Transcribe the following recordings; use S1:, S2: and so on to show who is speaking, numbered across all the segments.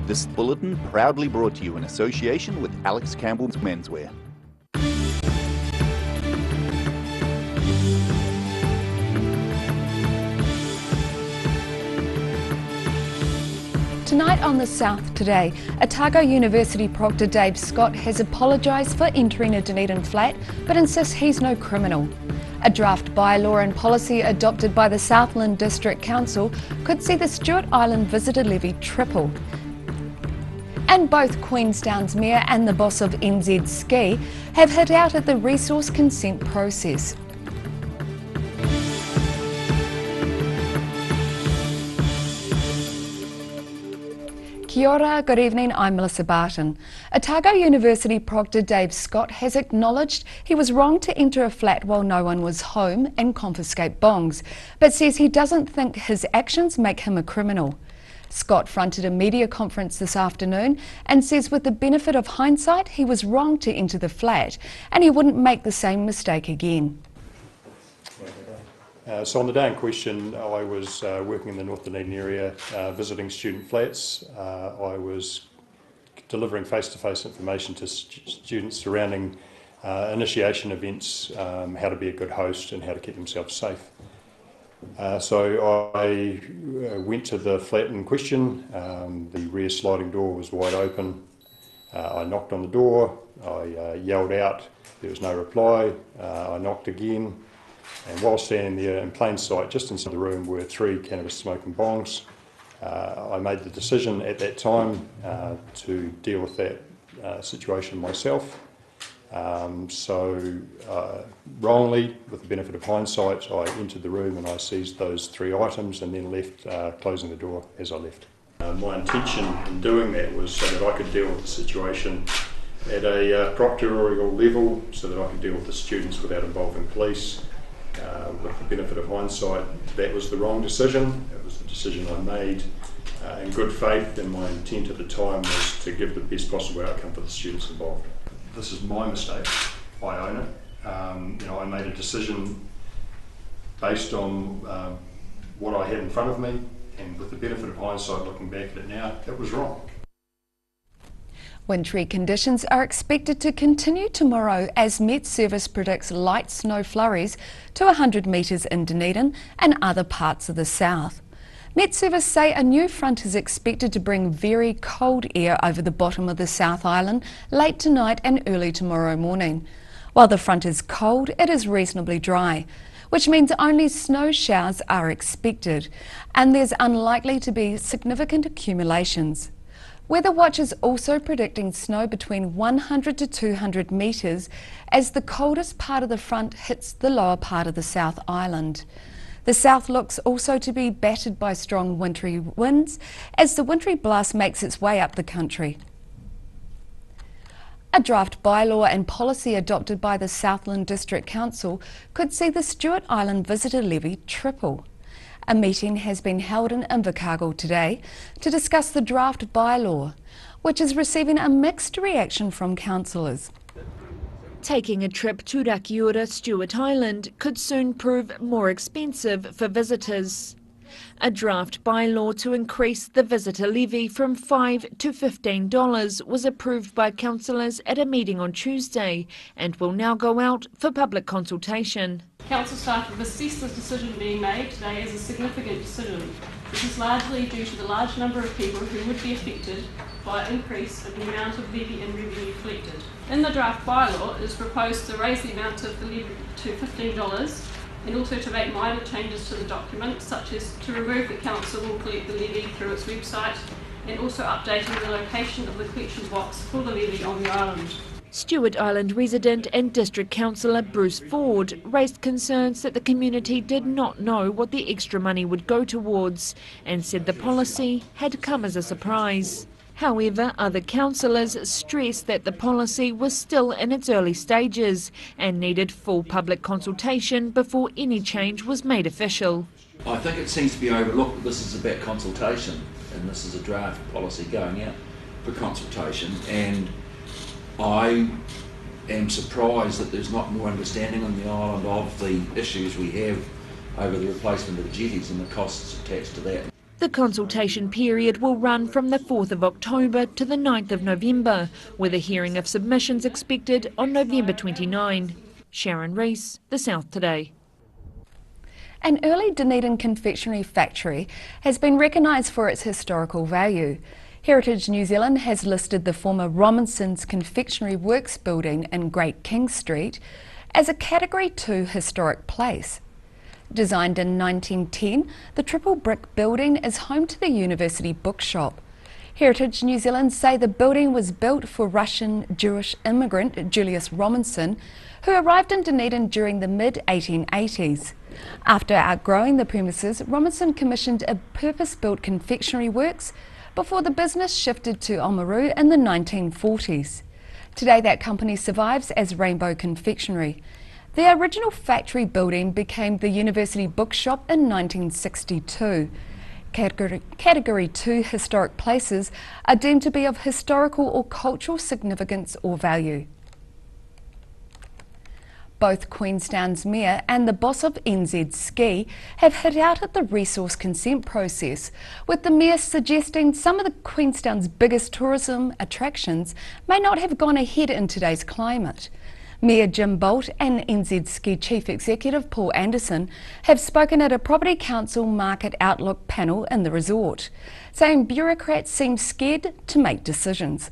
S1: This bulletin proudly brought to you in association with Alex Campbell's Menswear.
S2: Tonight on The South Today, Otago University proctor Dave Scott has apologised for entering a Dunedin flat but insists he's no criminal. A draft bylaw and policy adopted by the Southland District Council could see the Stewart Island visitor levy triple. And both Queenstown's Mayor and the boss of NZ Ski have hit out at the resource consent process. Kia ora, good evening, I'm Melissa Barton. Otago University proctor Dave Scott has acknowledged he was wrong to enter a flat while no one was home and confiscate bongs, but says he doesn't think his actions make him a criminal. Scott fronted a media conference this afternoon and says with the benefit of hindsight he was wrong to enter the flat and he wouldn't make the same mistake again.
S3: So on the day in question, I was working in the North Dunedin area, visiting student flats. I was delivering face-to-face information to students surrounding initiation events, how to be a good host and how to keep themselves safe. So I went to the flat in question. The rear sliding door was wide open. I knocked on the door, I yelled out, there was no reply. I knocked again. And while standing there in plain sight, just inside the room were 3 cannabis smoking bongs. I made the decision at that time to deal with that situation myself. Wrongly, with the benefit of hindsight, I entered the room and I seized those 3 items and then left, closing the door as I left. My intention in doing that was so that I could deal with the situation at a proctorial level, so that I could deal with the students without involving police. With the benefit of hindsight, that was the wrong decision. It was the decision I made in good faith, and my intent at the time was to give the best possible outcome for the students involved. This is my mistake. I own it. I made a decision based on what I had in front of me, and with the benefit of hindsight, looking back at it now, it was wrong.
S2: Wintry conditions are expected to continue tomorrow as Met Service predicts light snow flurries to 100 metres in Dunedin and other parts of the south. Met Service say a new front is expected to bring very cold air over the bottom of the South Island late tonight and early tomorrow morning. While the front is cold, it is reasonably dry, which means only snow showers are expected and there's unlikely to be significant accumulations. Weather Watch is also predicting snow between 100 to 200 metres as the coldest part of the front hits the lower part of the South Island. The south looks also to be battered by strong wintry winds as the wintry blast makes its way up the country. A draft bylaw and policy adopted by the Southland District Council could see the Stewart Island visitor levy triple. A meeting has been held in Invercargill today to discuss the draft bylaw, which is receiving a mixed reaction from councillors.
S4: Taking a trip to Rakiura, Stewart Island could soon prove more expensive for visitors. A draft bylaw to increase the visitor levy from $5 to $15 was approved by councillors at a meeting on Tuesday and will now go out for public consultation.
S5: Council staff have assessed the decision being made today as a significant decision. This is largely due to the large number of people who would be affected by an increase in the amount of levy and revenue collected. In the draft bylaw, it is proposed to raise the amount of the levy to $15 and also to make minor changes to the document, such as to remove the council will collect the levy through its website and also updating the location of the collection box for the levy on the island.
S4: Stewart Island resident and District Councillor Bruce Ford raised concerns that the community did not know what the extra money would go towards and said the policy had come as a surprise. However, other councillors stressed that the policy was still in its early stages and needed full public consultation before any change was made official.
S6: I think it seems to be overlooked that this is about consultation and this is a draft policy going out for consultation, and I am surprised that there's not more understanding on the island of the issues we have over the replacement of the jetties and the costs attached to that.
S4: The consultation period will run from the 4th of October to the 9th of November, with a hearing of submissions expected on November 29. Sharon Rees, The South Today.
S2: An early Dunedin confectionery factory has been recognised for its historical value. Heritage New Zealand has listed the former Robinson's Confectionery Works building in Great King Street as a Category 2 historic place. Designed in 1910, the triple brick building is home to the University Bookshop. Heritage New Zealand say the building was built for Russian Jewish immigrant Julius Robinson, who arrived in Dunedin during the mid-1880s. After outgrowing the premises, Robinson commissioned a purpose-built confectionery works before the business shifted to Oamaru in the 1940s. Today that company survives as Rainbow Confectionery. The original factory building became the University Bookshop in 1962. Category 2 historic places are deemed to be of historical or cultural significance or value. Both Queenstown's Mayor and the boss of NZ Ski have hit out at the resource consent process, with the Mayor suggesting some of the Queenstown's biggest tourism attractions may not have gone ahead in today's climate. Mayor Jim Bolt and NZ Ski Chief Executive Paul Anderson have spoken at a Property Council Market Outlook panel in the resort, saying bureaucrats seem scared to make decisions.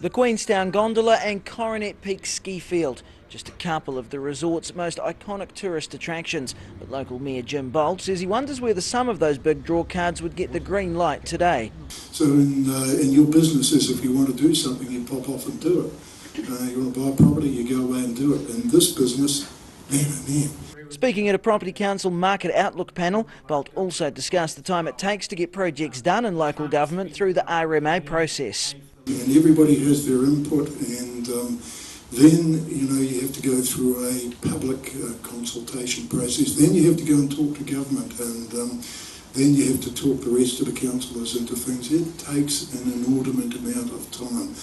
S7: The Queenstown Gondola and Coronet Peak Ski Field, just a couple of the resort's most iconic tourist attractions, but local Mayor Jim Bolt says he wonders whether some of those big draw cards would get the green light today.
S8: So in your businesses, if you want to do something, you pop off and do it. You want to buy property, you go away and do it. In this business, man.
S7: Speaking at a Property Council Market Outlook panel, Bolt also discussed the time it takes to get projects done in local government through the RMA process.
S8: And everybody has their input, and then you have to go through a public consultation process. Then you have to go and talk to government, and then you have to talk the rest of the councillors into things. It takes an inordinate amount of time.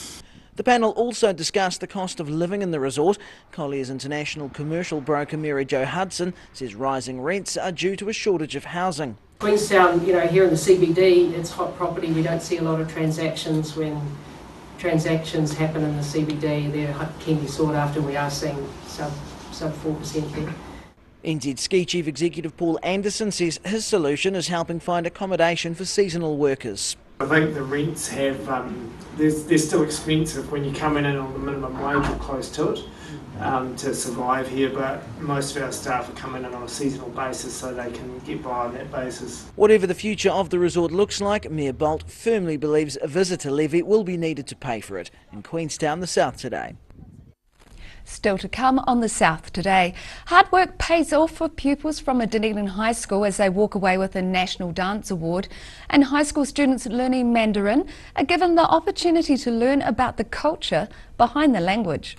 S7: The panel also discussed the cost of living in the resort. Collier's international commercial broker Mary Jo Hudson says rising rents are due to a shortage of housing.
S9: Queenstown, here in the CBD, it's hot property. We don't see a lot of transactions. When transactions happen in the CBD, they're keenly sought after. We are seeing sub 4% there.
S7: NZ Ski Chief Executive Paul Anderson says his solution is helping find accommodation for seasonal workers.
S10: I think the rents have, they're still expensive when you come in on the minimum wage or close to it to survive here, but most of our staff are coming in on a seasonal basis so they can get by on that basis.
S7: Whatever the future of the resort looks like, Mayor Bolt firmly believes a visitor levy will be needed to pay for it. In Queenstown, The South Today.
S2: Still to come on The South Today. Hard work pays off for pupils from a Dunedin high school as they walk away with a National Dance Award, and high school students learning Mandarin are given the opportunity to learn about the culture behind the language.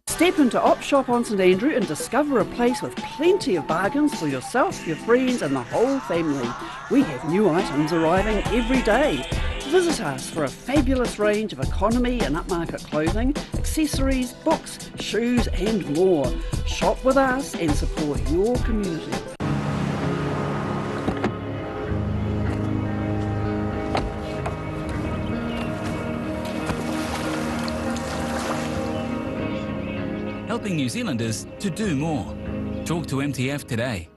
S11: Step into Op Shop on St Andrew and discover a place with plenty of bargains for yourself, your friends and the whole family. We have new items arriving every day. Visit us for a fabulous range of economy and upmarket clothing, accessories, books, shoes and more. Shop with us and support your community.
S12: Helping New Zealanders to do more. Talk to MTF today.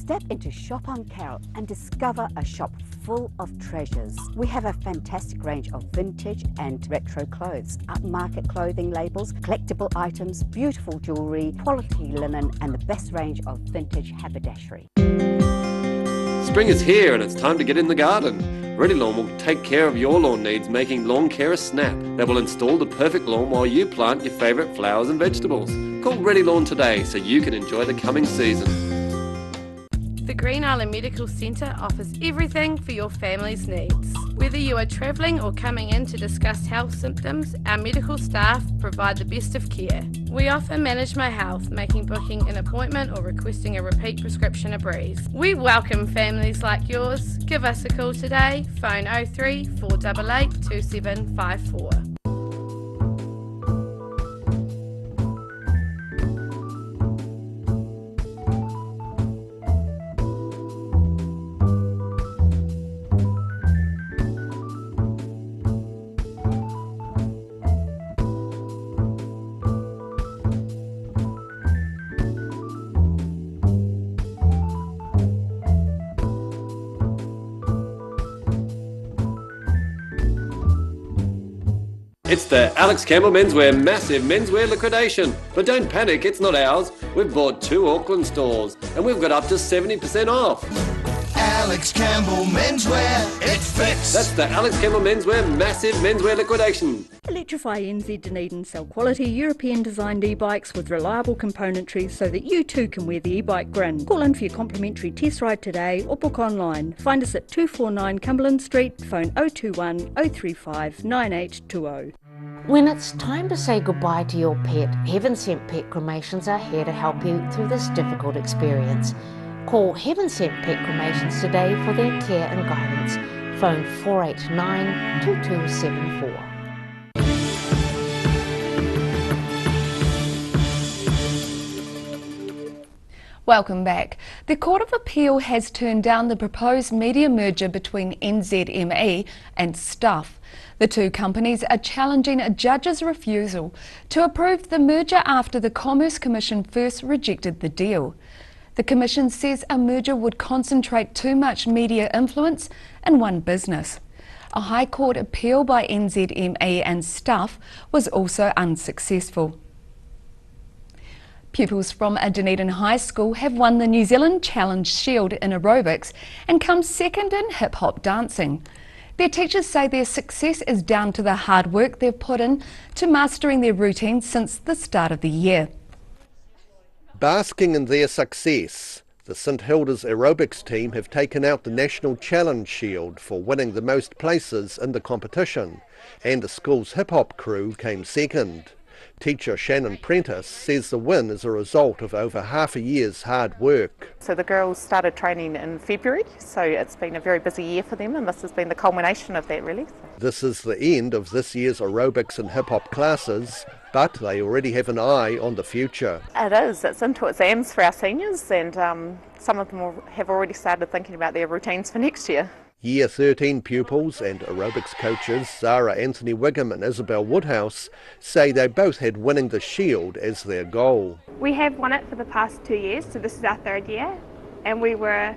S13: Step into Shop on Carrot and discover a shop full of treasures. We have a fantastic range of vintage and retro clothes, upmarket clothing labels, collectible items, beautiful jewellery, quality linen and the best range of vintage haberdashery.
S14: Spring is here and it's time to get in the garden. Ready Lawn will take care of your lawn needs, making lawn care a snap. They will install the perfect lawn while you plant your favourite flowers and vegetables. Call Ready Lawn today so you can enjoy the coming season.
S15: The Green Island Medical Centre offers everything for your family's needs. Whether you are travelling or coming in to discuss health symptoms, our medical staff provide the best of care. We offer Manage My Health, making booking an appointment or requesting a repeat prescription a breeze. We welcome families like yours. Give us a call today, phone 03 488 2754.
S14: It's the Alex Campbell Menswear massive menswear liquidation. But don't panic, it's not ours. We've bought 2 Auckland stores and we've got up to 70% off.
S16: Alex Campbell Menswear, it fits.
S14: That's the Alex Campbell Menswear massive menswear liquidation.
S17: Electrify NZ Dunedin sell quality European designed e-bikes with reliable componentry so that you too can wear the e-bike grin. Call in for your complimentary test ride today or book online. Find us at 249 Cumberland Street, phone 021 035 9820.
S18: When it's time to say goodbye to your pet, Heaven Sent Pet Cremations are here to help you through this difficult experience. Call Heaven Sent Pet Cremations today for their care and guidance. Phone 489 2274.
S2: Welcome back. The Court of Appeal has turned down the proposed media merger between NZME and Stuff. The two companies are challenging a judge's refusal to approve the merger after the Commerce Commission first rejected the deal. The Commission says a merger would concentrate too much media influence in one business. A High Court appeal by NZME and Stuff was also unsuccessful. Pupils from a Dunedin high school have won the New Zealand Challenge Shield in aerobics and come second in hip-hop dancing. Their teachers say their success is down to the hard work they've put in to mastering their routine since the start of the year.
S19: Basking in their success, the St Hilda's aerobics team have taken out the National Challenge Shield for winning the most places in the competition, and the school's hip-hop crew came second. Teacher Shannon Prentice says the win is a result of over half a year's hard work.
S20: So the girls started training in February, so it's been a very busy year for them, and this has been the culmination of that really. This
S19: is the end of this year's aerobics and hip-hop classes, but they already have an eye on the future.
S20: It is, it's into exams for our seniors, and some of them have already started thinking about their routines for next year.
S19: Year 13 pupils and aerobics coaches Zara Anthony Wigham and Isabel Woodhouse say they both had winning the Shield as their goal.
S21: We have won it for the past 2 years, so this is our 3rd year, and we were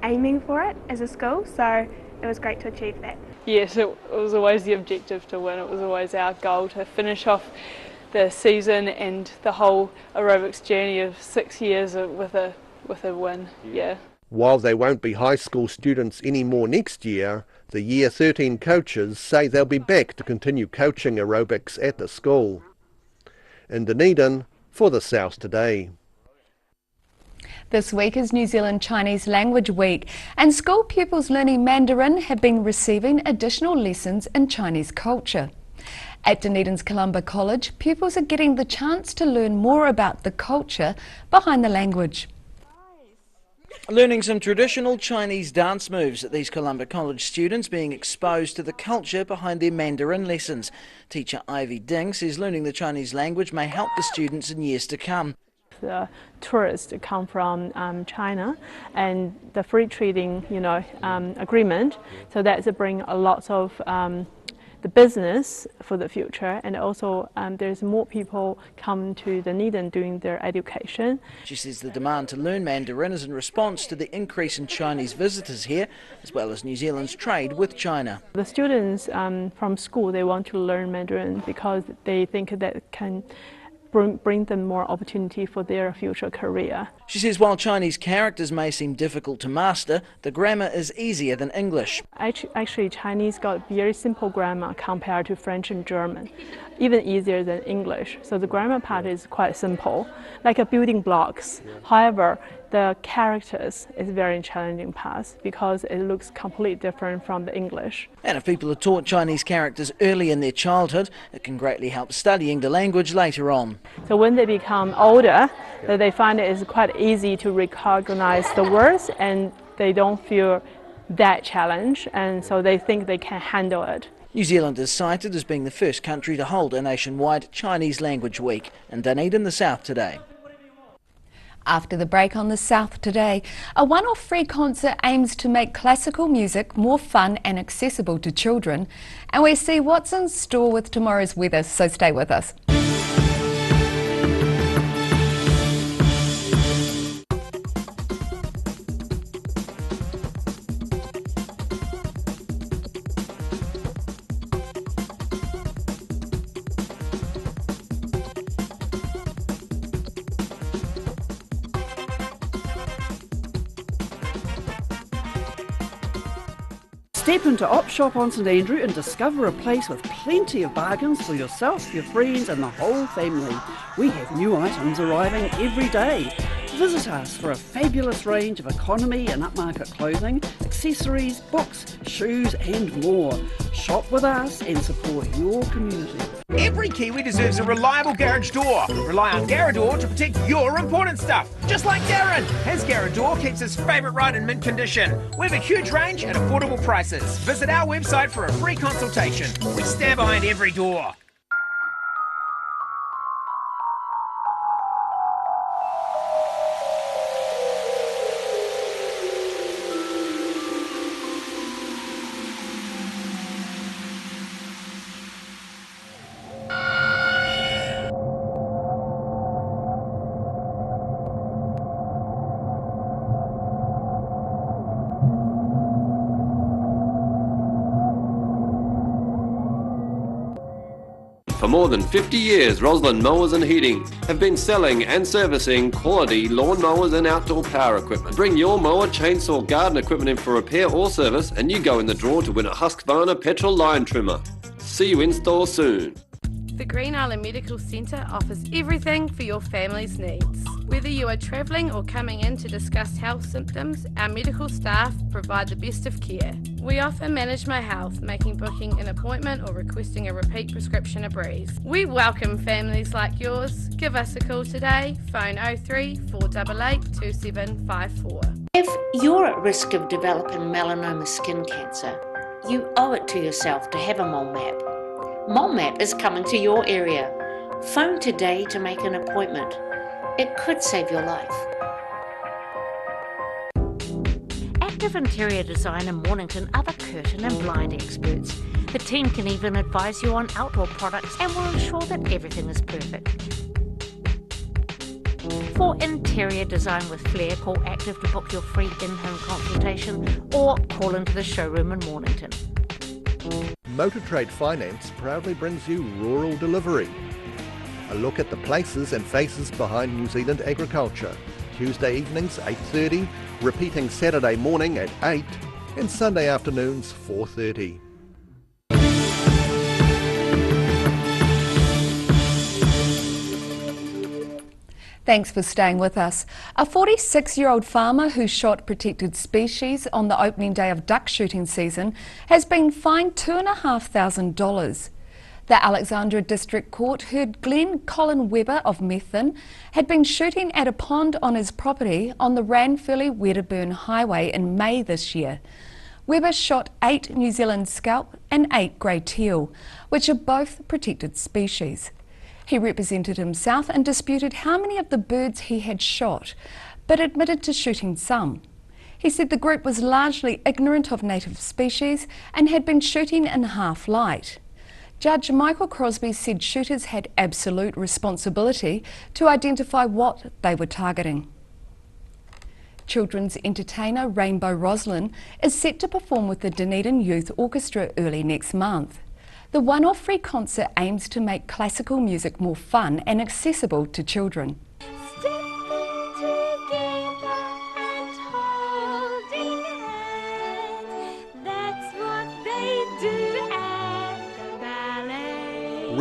S21: aiming for it as a school, so it was great to achieve that.
S5: Yes, it was always the objective to win. It was always our goal to finish off the season and the whole aerobics journey of 6 years with a win. Yeah.
S19: While they won't be high school students anymore next year, the Year 13 coaches say they'll be back to continue coaching aerobics at the school. In Dunedin, for the South Today.
S2: This week is New Zealand Chinese Language Week, and school pupils learning Mandarin have been receiving additional lessons in Chinese culture. At Dunedin's Columba College, pupils are getting the chance to learn more about the culture behind the language.
S7: Learning some traditional Chinese dance moves at these Columba College students being exposed to the culture behind their Mandarin lessons. Teacher Ivy Ding says learning the Chinese language may help the students in years to come.
S22: The tourists come from China, and the free trading, agreement, so that's bring a lot of the business for the future, and also there's more people come to Dunedin doing their education.
S7: She says the demand to learn Mandarin is in response to the increase in Chinese visitors here, as well as New Zealand's trade with China.
S22: The students from school, they want to learn Mandarin because they think that can bring them more opportunity for their future career.
S7: She says while Chinese characters may seem difficult to master, the grammar is easier than English.
S22: Actually, Chinese got very simple grammar compared to French and German, even easier than English. So the grammar part is quite simple, like a building blocks. However, the characters is a very challenging part because it looks completely different from the English.
S7: And if people are taught Chinese characters early in their childhood, it can greatly help studying the language later on.
S22: So when they become older, they find it is quite easy to recognize the words and they don't feel that challenge, and so they think they can handle it.
S7: New Zealand is cited as being the first country to hold a nationwide Chinese Language Week in Dunedin, the South today.
S2: After the break on the South Today, a one-off free concert aims to make classical music more fun and accessible to children. And we see what's in store with tomorrow's weather, so stay with us.
S11: Step into Op Shop on St Andrew and discover a place with plenty of bargains for yourself, your friends and the whole family. We have new items arriving every day. Visit us for a fabulous range of economy and upmarket clothing, accessories, books, shoes and more. Shop with us and support your community.
S1: Every Kiwi deserves a reliable garage door. Rely on Garrador to protect your important stuff. Just like Darren. His Garrador keeps his favourite ride in mint condition. We have a huge range at affordable prices. Visit our website for a free consultation. We stand behind every door.
S14: For more than 50 years, Roslyn Mowers and Heating have been selling and servicing quality lawn mowers and outdoor power equipment. Bring your mower, chainsaw, garden equipment in for repair or service and you go in the draw to win a Husqvarna petrol line trimmer. See you in store soon.
S15: The Green Island Medical Centre offers everything for your family's needs. Whether you are travelling or coming in to discuss health symptoms, our medical staff provide the best of care. We offer Manage My Health, making booking an appointment or requesting a repeat prescription a breeze. We welcome families like yours. Give us a call today, phone 03 488 2754.
S18: If you're at risk of developing melanoma skin cancer, you owe it to yourself to have a mole map. Mole Map is coming to your area. Phone today to make an appointment. It could save your life. Active Interior Design in Mornington are the curtain and blind experts. The team can even advise you on outdoor products and will ensure that everything is perfect. For interior design with flair, call Active to book your free in-home consultation or call into the showroom in Mornington.
S19: Motor Trade Finance proudly brings you Rural Delivery. A look at the places and faces behind New Zealand agriculture. Tuesday evenings 8:30, repeating Saturday morning at 8 and Sunday afternoons 4:30.
S2: Thanks for staying with us. A 46-year-old farmer who shot protected species on the opening day of duck shooting season has been fined $2,500. The Alexandra District Court heard Glenn Colin Webber of Methven had been shooting at a pond on his property on the Ranfurly-Wedderburn Highway in May this year. Webber shot 8 New Zealand scaup and 8 grey teal, which are both protected species. He represented himself and disputed how many of the birds he had shot, but admitted to shooting some. He said the group was largely ignorant of native species and had been shooting in half light. Judge Michael Crosby said shooters had absolute responsibility to identify what they were targeting. Children's entertainer Rainbow Roslyn is set to perform with the Dunedin Youth Orchestra early next month. The one-off free concert aims to make classical music more fun and accessible to children.
S3: Stepping together.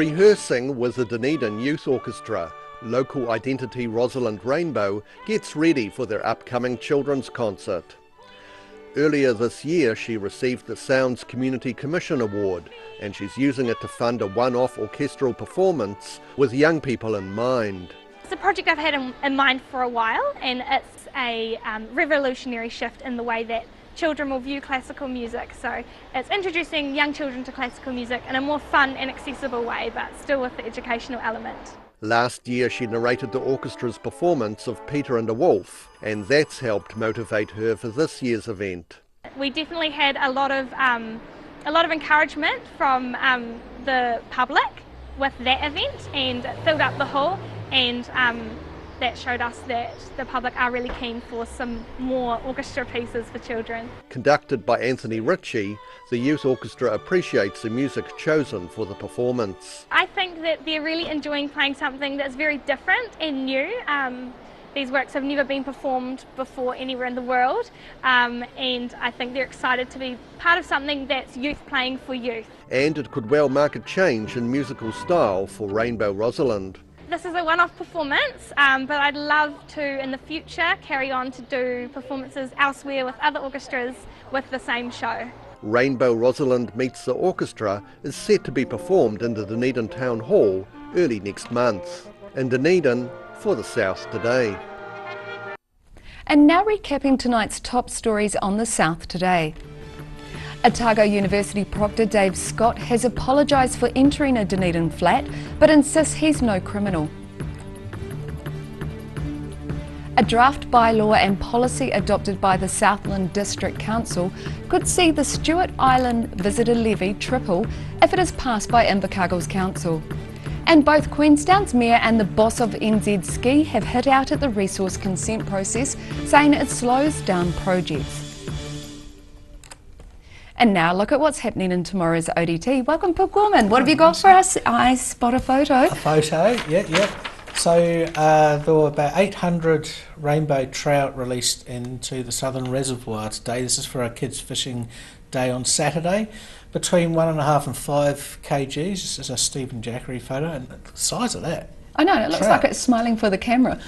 S19: Rehearsing with the Dunedin Youth Orchestra, local identity Rosalind Rainbow gets ready for their upcoming children's concert. Earlier this year she received the Sounds Community Commission Award, and she's using it to fund a one-off orchestral performance with young people in mind.
S3: It's a project I've had in mind for a while, and it's a revolutionary shift in the way that children will view classical music. So it's introducing young children to classical music in a more fun and accessible way, but still with the educational element.
S19: Last year she narrated the orchestra's performance of Peter and the Wolf, and that's helped motivate her for this year's event.
S3: We definitely had a lot of encouragement from the public with that event, and it filled up the hall, and that showed us that the public are really keen for some more orchestra pieces for children.
S19: Conducted by Anthony Ritchie, the Youth Orchestra appreciates the music chosen for the performance.
S3: I think that they're really enjoying playing something that's very different and new. These works have never been performed before anywhere in the world, and I think they're excited to be part of something that's youth playing for youth.
S19: And it could well mark a change in musical style for Rainbow Rosalind.
S3: This is a one-off performance, but I'd love to in the future carry on to do performances elsewhere with other orchestras with the same show.
S19: Rainbow Rosalind Meets the Orchestra is set to be performed in the Dunedin Town Hall early next month. In Dunedin, for the South Today.
S2: And now recapping tonight's top stories on the South Today. Otago University proctor Dave Scott has apologised for entering a Dunedin flat, but insists he's no criminal. A draft bylaw and policy adopted by the Southland District Council could see the Stewart Island visitor levy triple if it is passed by Invercargill's council. And both Queenstown's Mayor and the boss of NZ Ski have hit out at the resource consent process, saying it slows down projects. And now look at what's happening in tomorrow's ODT. Welcome, Paul Gorman. What have you got for us? I spot a photo.
S6: A photo, yeah. So there were about 800 rainbow trout released into the Southern Reservoir today. This is for our kids fishing day on Saturday. Between 1.5 and 5 kgs. This is a Stephen Jackery photo, and the size of that.
S2: I know, it looks like it's smiling for the camera.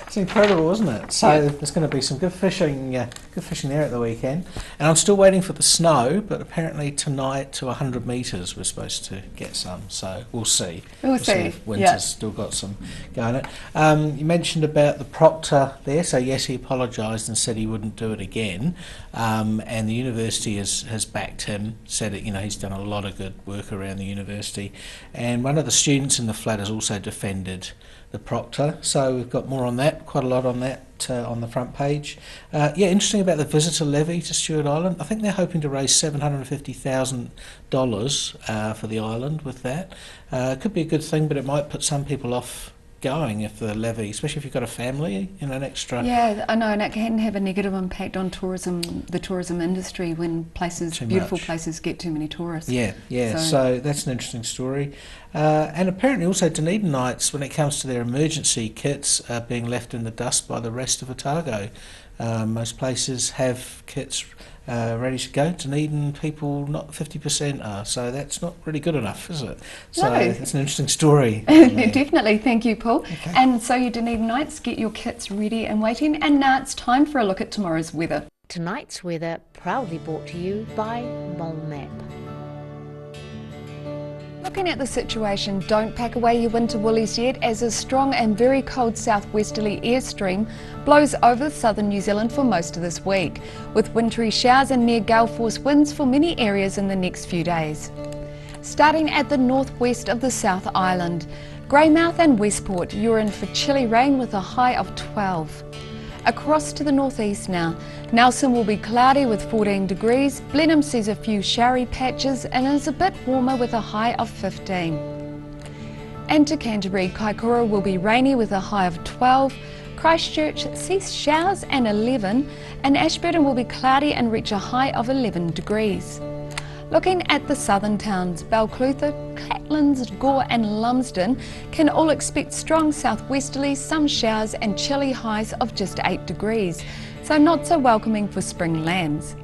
S6: It's incredible, isn't it? So there's going to be some good fishing there at the weekend. And I'm still waiting for the snow, but apparently tonight to 100 metres we're supposed to get some. So we'll see.
S2: We'll see
S6: if winter's still got some going it. You mentioned about the proctor there. So yes, he apologised and said he wouldn't do it again. And the university has backed him, said that he's done a lot of good work around the university. And one of the students in the flat has also defended the proctor, so we've got more on that, quite a lot on that on the front page. Interesting about the visitor levy to Stewart Island. I think they're hoping to raise $750,000 for the island with that. It could be a good thing, but it might put some people off going if the levy, especially if you've got a family, an extra.
S2: Yeah, I know, and it can have a negative impact on the tourism industry when beautiful places get too many tourists.
S6: Yeah, so that's an interesting story. And apparently also Dunedinites, when it comes to their emergency kits, are being left in the dust by the rest of Otago. Most places have kits ready to go. Dunedin people, not 50% are, so that's not really good enough, is it? So it's an interesting story.
S2: Definitely, thank you, Paul. Okay. And so you Dunedinites, get your kits ready and waiting, and now it's time for a look at tomorrow's weather.
S18: Tonight's weather proudly brought to you by MolMap.
S2: Looking at the situation, don't pack away your winter woolies yet, as a strong and very cold southwesterly airstream blows over southern New Zealand for most of this week, with wintry showers and near gale force winds for many areas in the next few days. Starting at the northwest of the South Island, Greymouth and Westport, you're in for chilly rain with a high of 12. Across to the northeast now, Nelson will be cloudy with 14 degrees, Blenheim sees a few showery patches and is a bit warmer with a high of 15. And to Canterbury, Kaikoura will be rainy with a high of 12, Christchurch sees showers and 11, and Ashburton will be cloudy and reach a high of 11 degrees. Looking at the southern towns, Balclutha, Catlins, Gore and Lumsden can all expect strong southwesterlies, some showers and chilly highs of just 8 degrees, so not so welcoming for spring lambs.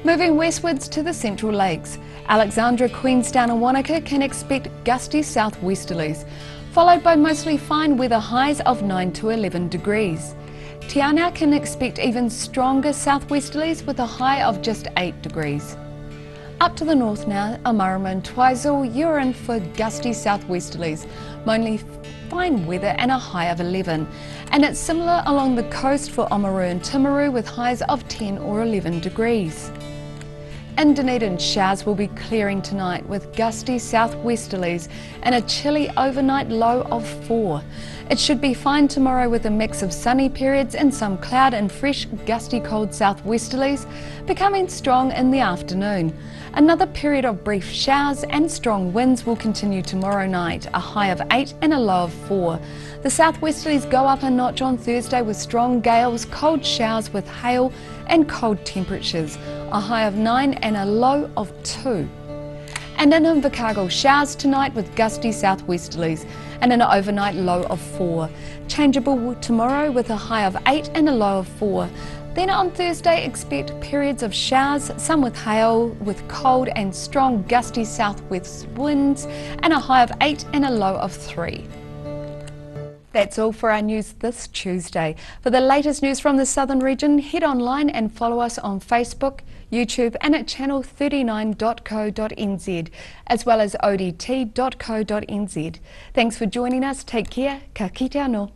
S2: Moving westwards to the Central Lakes, Alexandra, Queenstown and Wanaka can expect gusty southwesterlies, followed by mostly fine weather, highs of 9 to 11 degrees. Te Anau can expect even stronger southwesterlies with a high of just 8 degrees. Up to the north now, Omarama and Twizel, you're in for gusty southwesterlies, mainly fine weather and a high of 11. And it's similar along the coast for Oamaru and Timaru with highs of 10 or 11 degrees. In Dunedin, showers will be clearing tonight with gusty southwesterlies and a chilly overnight low of 4. It should be fine tomorrow with a mix of sunny periods and some cloud and fresh gusty cold southwesterlies, becoming strong in the afternoon. Another period of brief showers and strong winds will continue tomorrow night, a high of 8 and a low of 4. The southwesterlies go up a notch on Thursday with strong gales, cold showers with hail and cold temperatures, a high of 9 and a low of 2. And in Invercargill, showers tonight with gusty southwesterlies and an overnight low of 4. Changeable tomorrow with a high of 8 and a low of 4. Then on Thursday, expect periods of showers, some with hail, with cold and strong gusty southwest winds, and a high of 8 and a low of 3. That's all for our news this Tuesday. For the latest news from the Southern region, head online and follow us on Facebook, YouTube and at channel39.co.nz, as well as odt.co.nz. Thanks for joining us. Take care. Ka kite anō.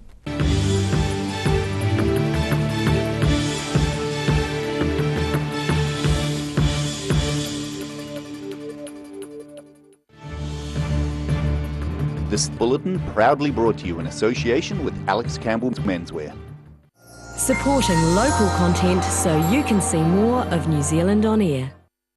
S4: This bulletin proudly brought to you in association with Alex Campbell's Menswear.
S8: Supporting local content so you can see more of New Zealand on air.